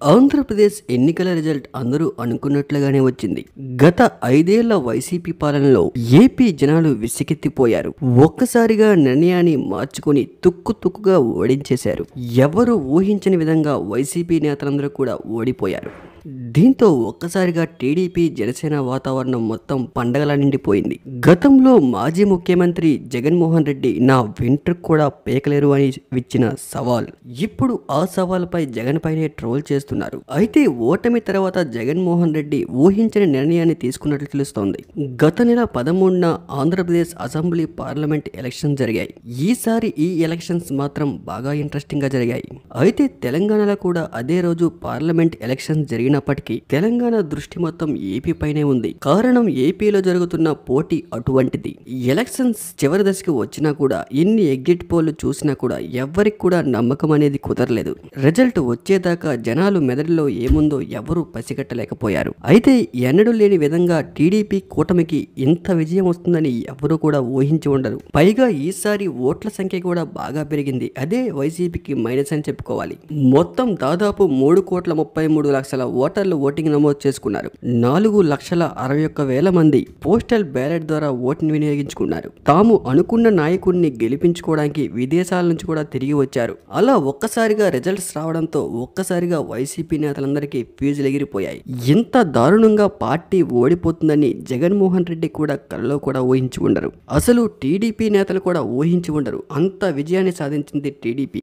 ఆంధ్రప్రదేశ్ ఎన్నికల రిజల్ట్ అందరూ అనుకున్నట్లుగానే వచ్చింది. గత 5 ఏళ్ల వైసీపీ పాలనలో ఏపీ జనాలు విసిగెత్తిపోయారు. ఒక్కసారిగా నిర్ణయాన్ని మార్చుకొని తుక్కుగా ఓడించేశారు. ఎవరు ఊహించని విధంగా వైసీపీ నేతలందరూ కూడా ఓడిపోయారు. దీంతో ఒక్కసారిగా టీడీపీ జనసేన వాతావరణం మొత్తం పండగలా నిండిపోయింది. గతంలో మాజీ ముఖ్యమంత్రి జగన్మోహన్ రెడ్డి నా వెంట్రుకు కూడా పీకలేరు అని ఇచ్చిన సవాల్ ఇప్పుడు ఆ సవాల్పై జగన్ పైనే ట్రోల్ చేస్తున్నారు. అయితే ఓటమి తర్వాత జగన్మోహన్ రెడ్డి ఊహించని నిర్ణయాన్ని తీసుకున్నట్లు తెలుస్తోంది. గత నెల 13న ఆంధ్రప్రదేశ్ అసెంబ్లీ పార్లమెంట్ ఎలక్షన్ జరిగాయి. ఈసారి ఈ ఎలక్షన్స్ మాత్రం బాగా ఇంట్రెస్టింగ్ గా జరిగాయి. అయితే తెలంగాణలో కూడా అదే రోజు పార్లమెంట్ ఎలక్షన్ జరిగినప్పటికీ తెలంగాణ దృష్టి మొత్తం ఏపీ పైనే ఉంది. కారణం ఏపీలో జరుగుతున్న పోటీ అటువంటిది. ఎలక్షన్స్ చివరి దశకు వచ్చినా కూడా ఎన్ని ఎగ్జిట్ పోల్ చూసినా కూడా ఎవ్వరికి కూడా నమ్మకం అనేది కుదరలేదు. రిజల్ట్ వచ్చేదాకా జనాలు మెదడులో ఏముందో ఎవరూ పసిగట్టలేకపోయారు. అయితే ఎన్నడూ లేని విధంగా టీడీపీ కూటమికి ఇంత విజయం వస్తుందని ఎవరూ కూడా ఊహించి ఉండరు. పైగా ఈసారి ఓట్ల సంఖ్య కూడా బాగా పెరిగింది. అదే వైసీపీకి మైనస్ అని చెప్పుకోవాలి. మొత్తం దాదాపు 3,33,00,000 ఓటర్లు ఓటింగ్ నమోదు చేసుకున్నారు. 4,61,000 మంది పోస్టల్ బ్యాలెట్ ద్వారా ఓటుని వినియోగించుకున్నారు. తాము అనుకున్న నాయకుడిని గెలిపించుకోవడానికి విదేశాల నుంచి కూడా తిరిగి వచ్చారు. అలా ఒక్కసారిగా రిజల్ట్స్ రావడంతో ఒక్కసారిగా వైసీపీ నేతలందరికీ ఫీజులు ఎగిరిపోయాయి. ఇంత దారుణంగా పార్టీ ఓడిపోతుందని జగన్మోహన్ రెడ్డి కూడా కలలో కూడా ఊహించి ఉండరు. అసలు టీడీపీ నేతలు కూడా ఊహించి ఉండరు. అంత విజయాన్ని సాధించింది టీడీపీ.